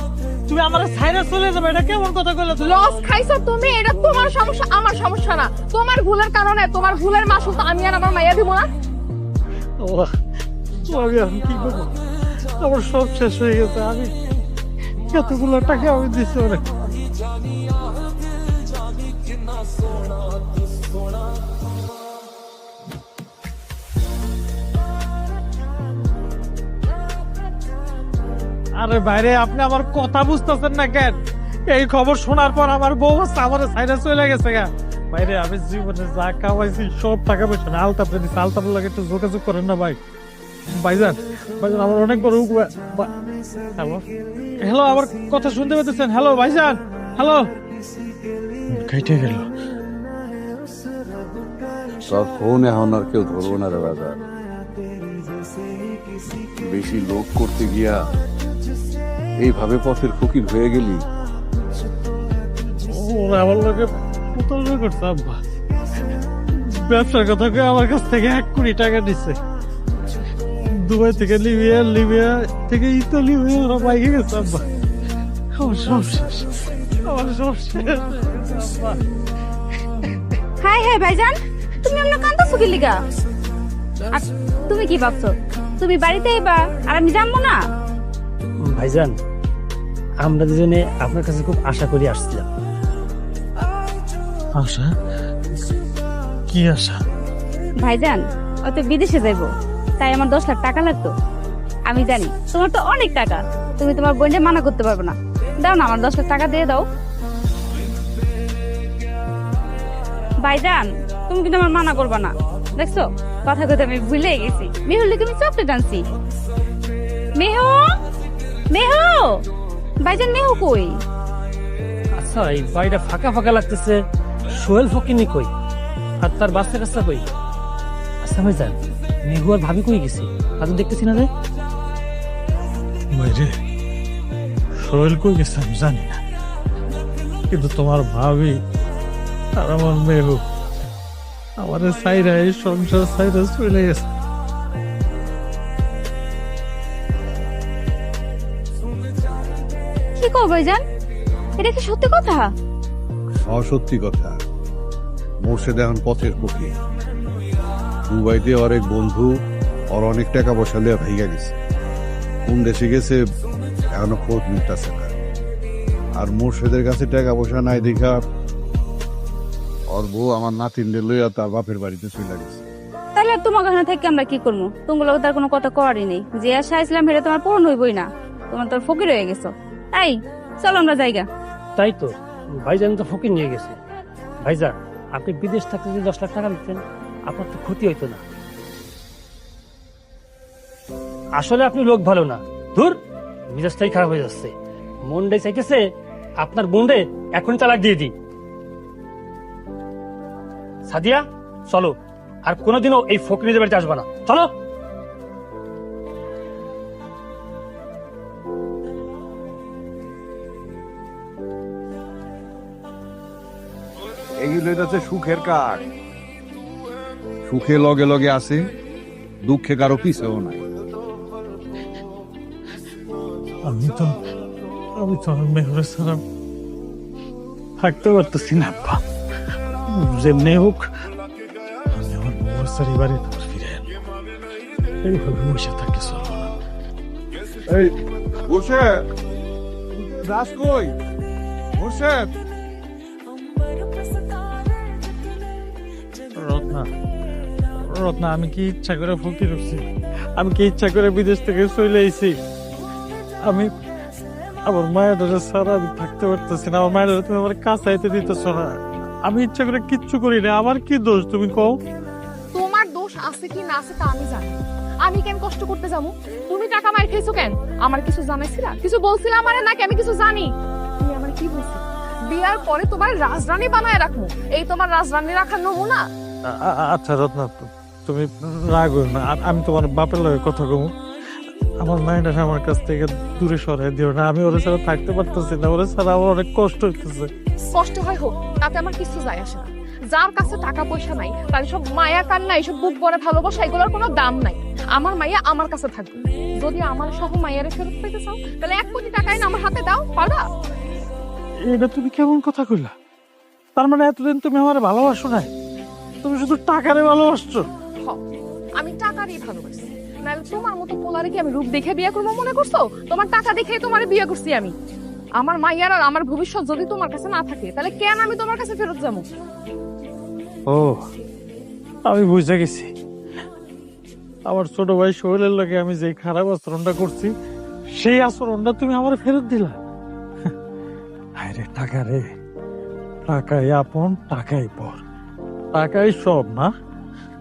তুমি আমার সাইরা চলে যাবে? এটা কেমন কথা কইলা? লস খাইছো তুমি, এটা তোমার সমস্যা, আমার সমস্যা না। তোমার ভুলের কারণে, তোমার ভুলের মাসুল তো আমি আর আমার মাইয়া দিব না। আমি কি করবো? আমার সব শেষ হয়ে গেছে। আমি কতগুলো টাকা আমি দিচ্ছি অনেক। আরে বাইরে, আপনি আমার কথা বুঝতেছেন না কেন? এই খবর শোনার পর আমার বউ আমার সাইডে চলে গেছে গা। বাইরে, আমি জীবনে যা কামাইছি সব টাকা পয়সা না আলতাপে দিচ্ছি। আলতাপের লাগে একটু যোগাযোগ করেন না ভাই। ভাইজান, আমার অনেক বড় হ্যালো হ্যালো, আমার কথা শুনতে পেতেছেন? হ্যালো ভাইজান, হ্যালো। কেটে গেল। তোর ফোন এখন আর কেউ ধরবো না রে বাজার। বেশি লোক করতে গিয়া এইভাবে পথের ফকির হয়ে গেলি। ওরা আমার লোকে পুতল করছে আব্বা। ব্যবসার কথা কয়ে আমার কাছ থেকে 1 কোটি টাকা নিচ্ছে। দুবাই থেকে লিবিয়া থেকে ইতালি হয়ে ওরা বাইকে গেছে আব্বা। আমার সব শেষ, আমার সব শেষ। হাই হাই ভাইজান, তুমি আমরা কান্দাছো কি লিগা? আর তুমি কি ভাবছো তুমি বাড়িতে আইবা আর আমি জানবো না? ভাইজান, আমরা দুজনে আপনার কাছে খুব আশা করি আসছিলাম। আশা? কি আশা? ভাইজান, অত বিদেশে যাইবো, তাই আমার 10 লাখ টাকা লাগতো। আমি জানি তোমার তো অনেক টাকা, তুমি তোমার বোনকে মানা করতে পারবে না। দাও না, আমার 10 লাখ টাকা দিয়ে দাও। ভাইজান, তুমি কিন্তু আমার মানা করবা না। দেখছো, কথা কথা আমি ভুলে গেছি। মেহুর লিখে আমি চকলেট আনছি। মেহু, মেহু, ভাইজান মেহু কই? আচ্ছা, এই বাড়িটা ফাঁকা ফাঁকা লাগতেছে। সোহেল ফকিনি কই? আর তার বাচ্চা কাচ্চা কই? আচ্ছা ভাইজান, মেঘু আর ভাবি কই গেছি? আজ দেখতেছি না রে। বাইরে সোহেল কই গেছে আমি জানি না, কিন্তু তোমার ভাবি আর আমার মেঘু আমার সাইরা এই সংসার সাইরা চলে গেছে। কি কও ভাইজান? এটা কি সত্যি কথা? অসত্যি কথা। মোর্শেদ এখন পথের ফকির। দুবাইতে ওর এক বন্ধু ওর অনেক টাকা পয়সা লিয়ে ভাইগা গেছে। কোন দেশে গেছে এখনো খোঁজ নিতেছে না। আর মোর্শেদের কাছে টাকা পয়সা নাই দেখা ওর বউ আমার নাতিনরে লইয়া তার বাপের বাড়িতে চলে গেছে। তাহলে আর তোমার কাছে থেকে আমরা কি করবো? তোমার লগে তার কোনো কথা করারই নেই। যে আশা আসলাম হেরে তোমার পূরণ হইবই না। তোমার তোর ফকির হয়ে গেছো। তাই চলো আমরা জায়গা। তাই তো, ভাইজান তো ফকির নিয়ে গেছে। ভাইজান, আপনি বিদেশ থাকতে যদি 10 লাখ টাকা নিতেন, আপনার তো ক্ষতি হইতো না। আসলে আপনি লোক ভালো না। ধুর, মেজাজটাই খারাপ হয়ে যাচ্ছে। মনটাই চাইতেছে আপনার বোনরে এখন তালাক দিয়ে দিই। সাদিয়া, চলো, আর কোনোদিনও এই ফকিরের বাড়িতে আসবা না। চলো। এগুলো হচ্ছে সুখের কাঠ। সুখে লগে লগে আছে, দুঃখে কারো পিছেও নাই। আমি তো মেহরের ছাড়া থাকতে পারতেছি না আব্বা। যেমনি হোক আমি আমার বউর সারি বাড়ি ফিরে আনবো। এইভাবে বসে থাকতে চলবো না। এই বসে দাস কই? বসে রত্না, আমি কি ইচ্ছা করে ফকির হচ্ছি? আমি কি ইচ্ছা করে বিদেশ থেকে চলে আইছি? আমি আমার মায়ের ছাড়া আমি থাকতে পারতেছি না। আমার মায়ের তুমি আমার কাছে আইতে দিতেছ না। আমি ইচ্ছা করে কিচ্ছু করি না। আমার কি দোষ তুমি কও? তোমার দোষ আছে কি না আছে তা আমি জানি। আমি কেন কষ্ট করতে যাবো? তুমি টাকা মাই খেয়েছো কেন? আমার কিছু জানাইছিলা? কিছু বলছিলা আমারে নাকি আমি কিছু জানি? তুমি আমার কি বলছো? বিয়ার পরে তোমার রাজরানী বানায় রাখবো, এই তোমার রাজরানী রাখার নমুনা? আচ্ছা রত্না, তুমি রাগ হইও না। আমি তোমার বাপের লগে কথা কমু। আমার মায়ের আমার কাছ থেকে দূরে সরাই দিও না। আমি ওরা ছাড়া থাকতে পারতেছি না, ওরা ছাড়া আমার অনেক কষ্ট হইতেছে। কষ্ট হয় হোক, তাতে আমার কিছু যায় আসে না। যার কাছে টাকা পয়সা নাই তার সব মায়া কান্না, এইসব বুক ভরা ভালোবাসা, এগুলোর কোনো দাম নাই। আমার মাইয়া আমার কাছে থাকবে। যদি আমার সহ মাইয়ারে ফেরত পেতে চাও তাহলে 1 কোটি টাকা এনে আমার হাতে দাও, পারবা? এটা তুমি কেমন কথা কইলা? তার মানে এতদিন তুমি আমার ভালোবাসো না, তুমি শুধু টাকারে ভালোবাসছো? হ, আমি টাকারই ভালোবাসি। নাহলে তোমার মতো পোলারে কি আমি রূপ দেখে বিয়ে করবো মনে করছো? তোমার টাকা দেখে তোমার বিয়ে করছি আমি। আমার মাইয়ার আর আমার ভবিষ্যৎ যদি তোমার কাছে না থাকে তাহলে কেন আমি তোমার কাছে ফেরত যাবো? ও, আমি বুঝে গেছি। আমার ছোট ভাই সোহেলের লগে আমি যে খারাপ আচরণটা করছি, সেই আচরণটা তুমি আমার ফেরত দিলা। আরে টাকা রে, টাকাই আপন, টাকাই পর, টাকাই সব না?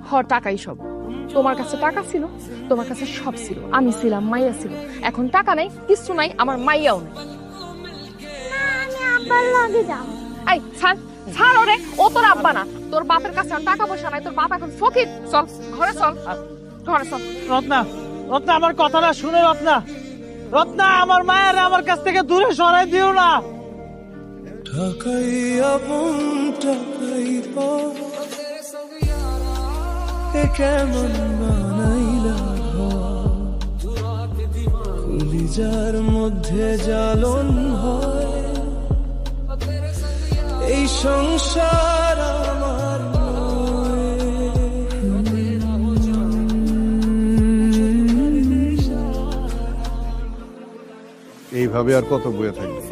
হ, টাকাই সব। তোমার কাছে টাকা ছিল, তোমার কাছে সব ছিল, আমি ছিলাম, মাইয়া ছিল। এখন টাকা নাই, কিছু নাই, আমার মাইয়াও নাই। আমি আব্বার লগে যাব। এই ছাড়, ছাড় ওরে, ও তোর আব্বা না। তোর বাপের কাছে এখন টাকা পয়সা নাই, তোর বাপ এখন ফকির। চল ঘরে, চল ঘরে চল। রত্না, রত্না আমার কথাটা শুনে। রত্না, রত্না আমার মায়ের আমার কাছ থেকে দূরে সরাই দিও না। টাকাই আপন টাকাই পর, এ কেমন বানাইলা কলিজার মধ্যে জ্বালন হয়, এই সংসার আমার এইভাবে আর কত বইয়া থাকবে?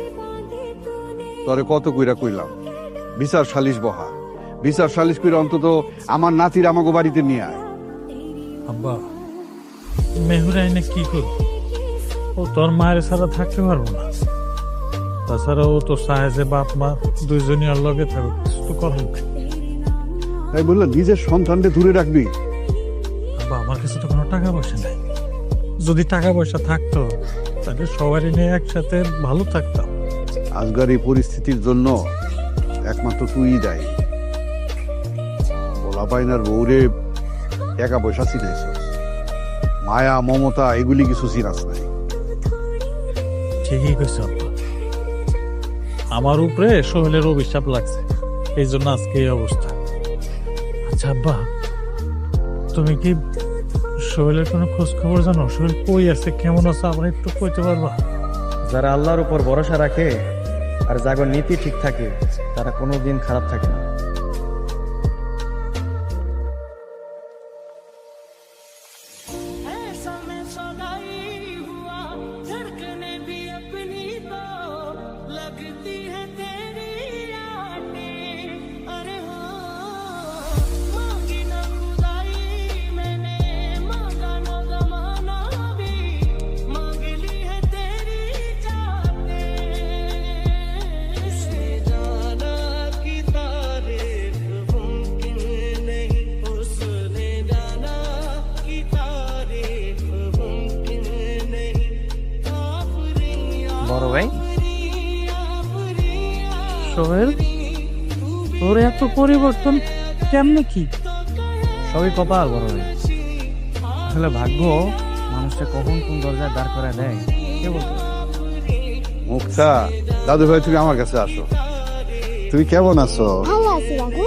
তরে কত কইরা কইলাম বিচার সালিশ বহা, বিচার সালিশ কইরা অন্তত আমার নাতির আমাকে বাড়িতে নিয়ে আয়। আব্বা, মেহুরা এনে কি করবো? ও তোর মায়ের ছাড়া থাকতে পারবো না। তাছাড়া ও তো চায় যে বাপ মা দুইজনই আর লগে থাকুক, কিছু তো করার নেই। তাই বললাম নিজের সন্তানকে দূরে রাখবি। আব্বা, আমার কাছে তো কোনো টাকা পয়সা নাই। যদি টাকা পয়সা থাকতো তাহলে সবারই নিয়ে একসাথে ভালো থাকতাম। আজকের এই পরিস্থিতির জন্য একমাত্র তুই দায়ী। পোলাপাইনার বউরে টাকা পয়সা চিনাইছ, মায়া মমতা এগুলি কিছু চিনাস নাই। ঠিকই কইছো আব্বা, আমার উপরে সোহেলের অভিশাপ লাগছে, এই জন্য আজকে এই অবস্থা। আচ্ছা আব্বা, তুমি কি সোহেলের কোনো খোঁজ খবর জানো? সোহেল কই আছে, কেমন আছে, আমার একটু কইতে পারবা? যারা আল্লাহর উপর ভরসা রাখে আর যাগর নীতি ঠিক থাকে তারা কোনোদিন খারাপ থাকে না। বড় ভাই, সোহেল, তোর এত পরিবর্তন কেমনে কি? সবই কপাল বড় ভাই। আসলে ভাগ্য মানুষটা কখন কোন দরজায় দাঁড় করে দেয় কে বলতে পারে? মুক্তা, দাদু ভাই তুমি আমার কাছে আসো। তুমি কেমন আছো? ভালো আছি বাবু।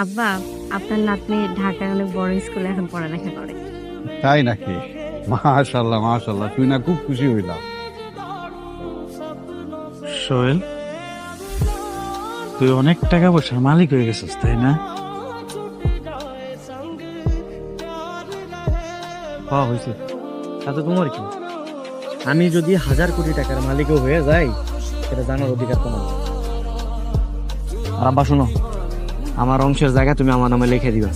আব্বা, আপনার নাতনি ঢাকায় অনেক বড় স্কুলে এখন পড়ালেখা করে। তাই নাকি? মাশাআল্লাহ মাশাআল্লাহ, তুই না খুব খুশি হইলাম। সোহেল, তুই অনেক টাকা পয়সার মালিক হয়ে গেছিস, তাই না? হ্যাঁ হয়েছে, তাতে তোমার কি? আমি যদি 1000 কোটি টাকার মালিকও হয়ে যাই সেটা জানার অধিকার তোমার। আর আব্বা শোনো, আমার অংশের জায়গা তুমি আমার নামে লিখে দিবা,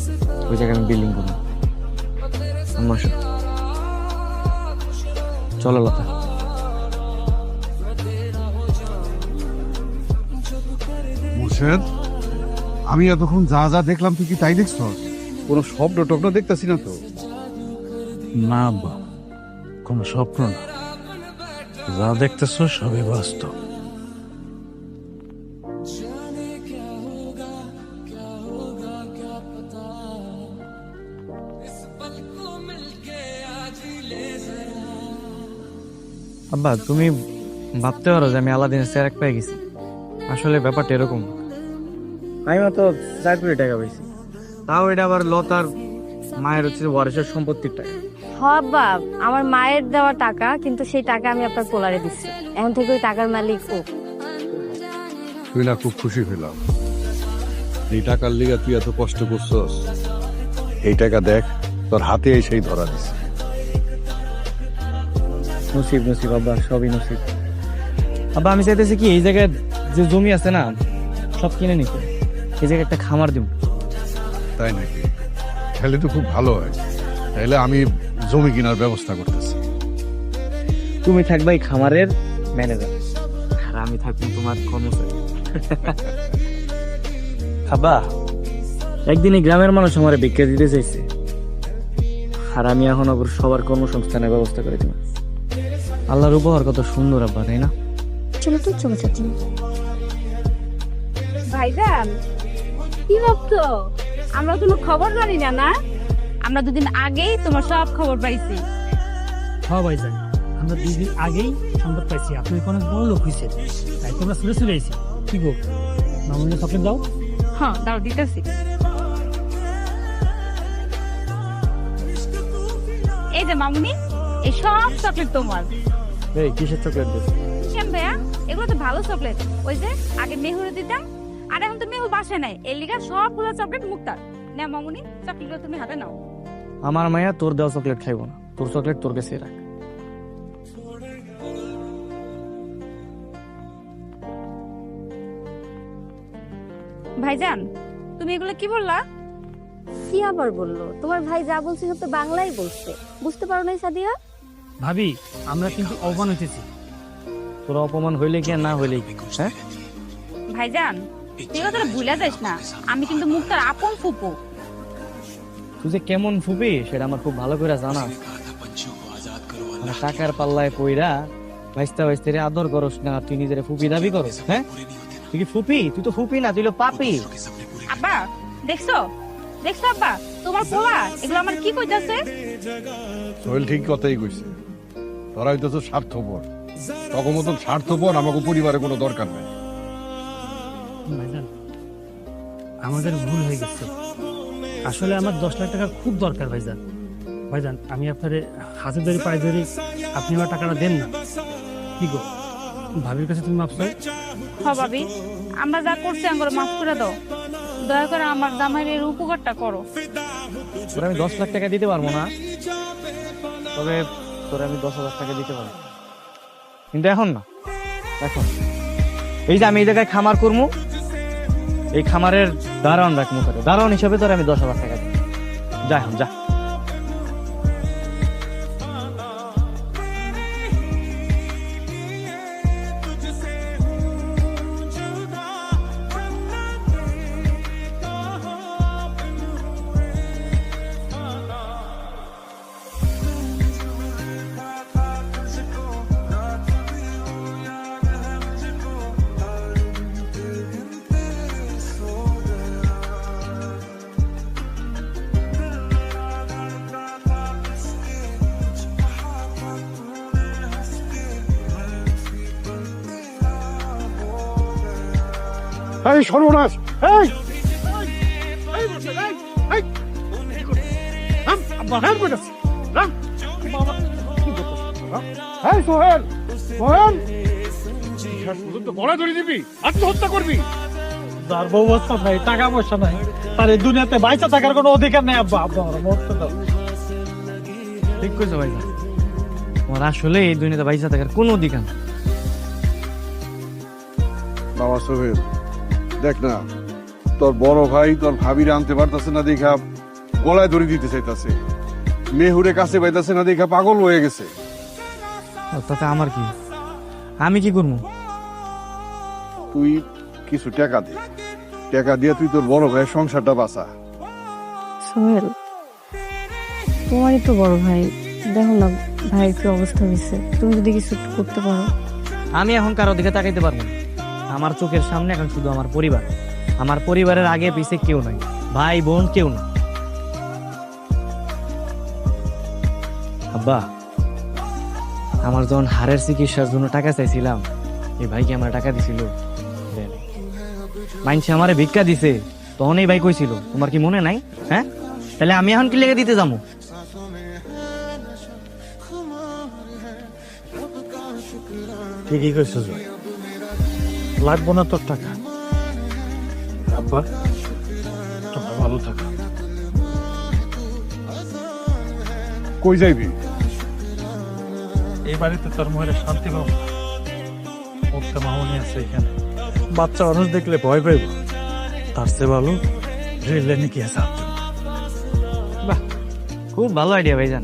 ওই জায়গায় আমি বিল্ডিং করবো। আম্মা চলো লতা। মুর্শেদ, আমি এতক্ষণ যা যা দেখলাম তুই কি তাই দেখছ? কোনো শব্দ টব্দ দেখতেছি না তো। না আব্বা, কোনো স্বপ্ন না, যা দেখতেছো সবই বাস্তব। আব্বা তুমি ভাবতে পারো যে আমি আলাদিনের চেরাক পেয়ে গেছি, আসলে ব্যাপারটা এরকম। আমি তো 4 কোটি টাকা পাইছি, তাও এটা আবার লতার মায়ের হচ্ছে ওয়ারিশের সম্পত্তির টাকা। বাবা, আমার মায়ের দেওয়া টাকা, কিন্তু সেই টাকা আমি আপনার পোলারে দিচ্ছি। এখন থেকে ওই টাকার মালিক ও। তুই না খুব খুশি হইলাম, এই টাকার লিগা তুই এত কষ্ট করছস, এই টাকা দেখ তোর হাতে এসেই ধরা দিছে। নসিব নসিব আব্বা, সবই নসিব। আব্বা আমি চাইতেছি কি এই জায়গায় যে জমি আছে না সব কিনে নিতে, এই জায়গায় একটা খামার দিব। তাই নাকি? তাহলে তো খুব ভালো হয়। তাহলে আমি জমি কেনার ব্যবস্থা করতেছি। তুমি থাকবে এই খামারের ম্যানেজার আর আমি থাকবো তোমার কর্মচারী। আব্বা একদিন এই গ্রামের মানুষ আমার ভিক্ষা দিতে চাইছে, আর আমি এখন আবার সবার কর্মসংস্থানের ব্যবস্থা করে দিব। আল্লাহর উপহার কত সুন্দর আব্বা, তাই না? চলো তো, চলো চাচি। ভাইজান কি ভাবছো? আমরা কোনো খবর জানি না না? আমরা 2 দিন আগেই তোমার সব খবর পাইছি। হ্যাঁ ভাইজান, আমরা 2 দিন আগেই সংবাদ পাইছি আপনি অনেক বড় লোক হয়েছে, তাই তোমরা চলে আইছি। কি গো মামুনি চকলেট দাও। হ্যাঁ দাও, দিতেছি। এই যে মামুনি, এই সব চকলেট তোমার। এই কিসের চকলেট দিস? কেন ভাইয়া, এগুলো তো ভালো চকলেট। ওই যে আগে মেহুরে দিতাম, আর এখন তো মেহু বাসায় নাই, এর লিগা সবগুলো চকলেট মুক্তার। না মামুনি, চকলেটগুলো তুমি হাতে নাও। আমার মায়া তোর দেওয়া চকলেট খাইবো না, তোর চকলেট তোর কাছে রাখ। ভাইজান তুমি এগুলো কি বললা? কি আবার বললো? তোমার ভাই যা বলছে সব তো বাংলাই বলছে, বুঝতে পারো নাই সাদিয়া? ভাবি আমরা কিন্তু অপমান হইতেছি। তোরা অপমান হইলে কি আর না হইলে কি? হ্যাঁ ভাইজান তুই কথাটা ভুলে যাস না, আমি কিন্তু মুক্তার আপন ফুপু। তুই যে কেমন ফুপি সেটা আমার খুব ভালো করে জানা। মানে টাকার পাল্লায় পইরা ভাইস্তা ভাইস্তারে আদর করস না, তুই নিজের ফুপি দাবি করস? হ্যাঁ তুই কি ফুপি? তুই তো ফুপি না, তুই তো পাপি। আব্বা দেখছো দেখছো আব্বা, তোমার পোলা এগুলো আমার কি কইতাছে? সোহেল ঠিক কথাই কইছে, তোরা হইতেছ স্বার্থপর। তখন মতন স্বার্থপর আমাকে পরিবারে কোনো দরকার নাই। ভাইজান আমাদের ভুল হয়ে গেছে, আসলে আমার 10 লাখ টাকা খুব দরকার ভাইজান। ভাইজান আমি আপনার হাতে ধরে পায়ে ধরে আপনি আমার টাকাটা দেন না। কি গো ভাবির কাছে তুমি মাপ চাই? হ্যাঁ ভাবি, আমরা যা করছি আমরা মাফ করে দাও। দয়া করে আমার জামাইয়ের এর উপকারটা করো। তোর আমি 10 লাখ টাকা দিতে পারবো না, তবে তোর আমি 10,000 টাকা দিতে পারবো, কিন্তু এখন না। এখন এই যে আমি এই জায়গায় খামার করবো, এই খামারের দারোয়ান রাখবো, দারোয়ান হিসাবে তোর আমি 10,000 টাকা দিই। যা এখন যা। এই সর্বনাশ! এই সোহেল, সোহেল গলা ধরে দিবি, আত্মহত্যা করবি? যার বউ বাচ্চা নাই, টাকা পয়সা নাই, তার এই দুনিয়াতে বাইচা থাকার কোনো অধিকার নেই। আব্বা আব্বা আমার মরতে দাও। ঠিক কইছো ভাই, আমার আসলে এই দুনিয়াতে বাইসা থাকার কোনো অধিকার নেই। বাবা সোহেল দেখ না, তোর বড় ভাই তোর ভাবিরে আনতে পারতেছে না দেখা গলায় ধরে দিতে চাইতেছে, মেহুরে কাছে পাইতেছে না দেখা পাগল হয়ে গেছে। তাতে আমার কি? আমি কি করবো? তুই কিছু টাকা দে, টাকা দিয়ে তুই তোর বড় ভাইয়ের সংসারটা বাঁচা। সোহেল তোমারই তো বড় ভাই, দেখো না ভাইয়ের কি অবস্থা হয়েছে, তুমি যদি কিছু একটু করতে পারো। আমি এখন কারো দিকে তাকাইতে পারবো না। আমার চোখের সামনে এখন শুধু আমার পরিবার। আমার পরিবারের আগে পিছে কেউ নাই, ভাই বোন কেউ না। আব্বা, আমার যখন হাড়ের চিকিৎসার জন্য টাকা চাইছিলাম, এই ভাইকে আমার টাকা দিছিল। মাইনছে আমারে ভিক্ষা দিছে, তখন এই ভাই কইছিল, তোমার কি মনে নাই? হ্যাঁ, তাহলে আমি এখন কি লেগে দিতে যাবো? ঠিকই কইছো, লাগবো না তোর টাকা। আব্বা, তোমরা ভালো থাকো। কই যাইবি? এই বাড়িতে তোর মনে শান্তি পাবো, মুক্ত মামনি আছে এখানে, বাচ্চা মানুষ দেখলে ভয় পাইব, তার চেয়ে ভালো রেল লাইনে কি আছে। বাহ, খুব ভালো আইডিয়া ভাইজান।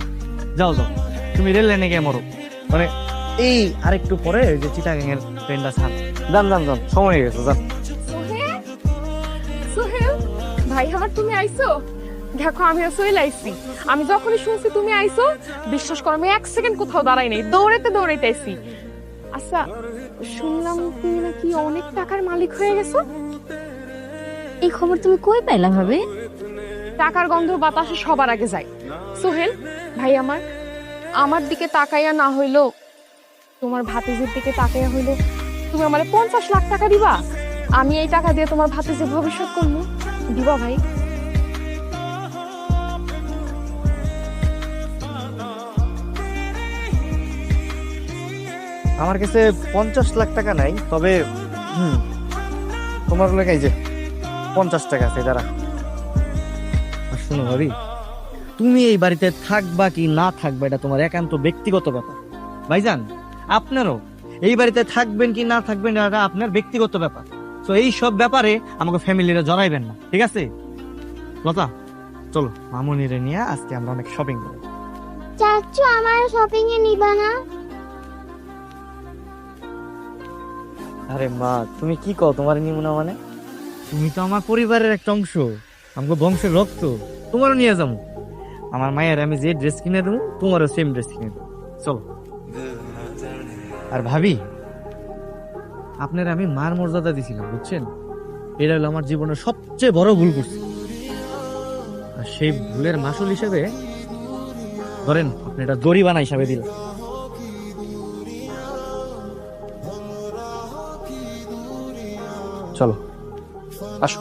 যাও যাও, তুমি রেল লাইনে গিয়ে মরো। মানে এই আরেকটু পরে ওই যে চিটাগাং এর ট্রেনটা ছাড়। যান যান যান, সময় হয়ে গেছে, যান। সোহেল, সোহেল ভাই আমার, তুমি আইছো? দেখো আমিও চলে আইছি। আমি যখনই শুনছি তুমি আইছো, বিশ্বাস করো আমি 1 সেকেন্ড কোথাও দাঁড়াই নাই, দৌড়াইতে দৌড়াইতে আইছি। আচ্ছা, শুনলাম তুমি নাকি অনেক টাকার মালিক হয়ে গেছো। এই খবর তুমি কই পাইলা ভাবে? টাকার গন্ধ বাতাসে সবার আগে যায়। সোহেল ভাই আমার, আমার দিকে তাকাইয়া না হইলো তোমার ভাতিজির দিকে তাকাইয়া হইলো তুমি আমার 50 লাখ টাকা দিবা। আমি এই টাকা দিয়ে তোমার ভাতিজির ভবিষ্যৎ করবো, দিবা ভাই? আমার কাছে 50 লাখ টাকা নাই, তবে তোমার লেখাই যে 50 টাকা আছে, দাঁড়া। শোনো ভাবি, তুমি এই বাড়িতে থাকবা কি না থাকবা এটা তোমার একান্ত ব্যক্তিগত ব্যাপার। ভাইজান, আপনারও এই বাড়িতে থাকবেন কি না থাকবেন এটা আপনার ব্যক্তিগত ব্যাপার। তো এই সব ব্যাপারে আমাকে ফ্যামিলিরা জড়াইবেন না, ঠিক আছে? লতা, চলো মামুনিরে নিয়ে আজকে আমরা অনেক শপিং করব। চাচু আমার শপিং এ নিবা না? আরে মা, তুমি কি কও তোমার নিমু না? মানে তুমি তো আমার পরিবারের একটা অংশ, আমাকে বংশের রক্ত, তোমারও নিয়ে যাবো। আমার মায়ের আমি যে ড্রেস কিনে দেবো, তোমারও সেম ড্রেস কিনে দেবো, চলো। আর ভাবি, আপনার আমি মার মর্যাদা দিছিলাম, বুঝছেন? এটা হলো আমার জীবনের সবচেয়ে বড় ভুল করছি। আর সেই ভুলের মাসুল হিসেবে ধরেন আপনি এটা জরিমানা হিসাবে দিলেন। চলো, আসো।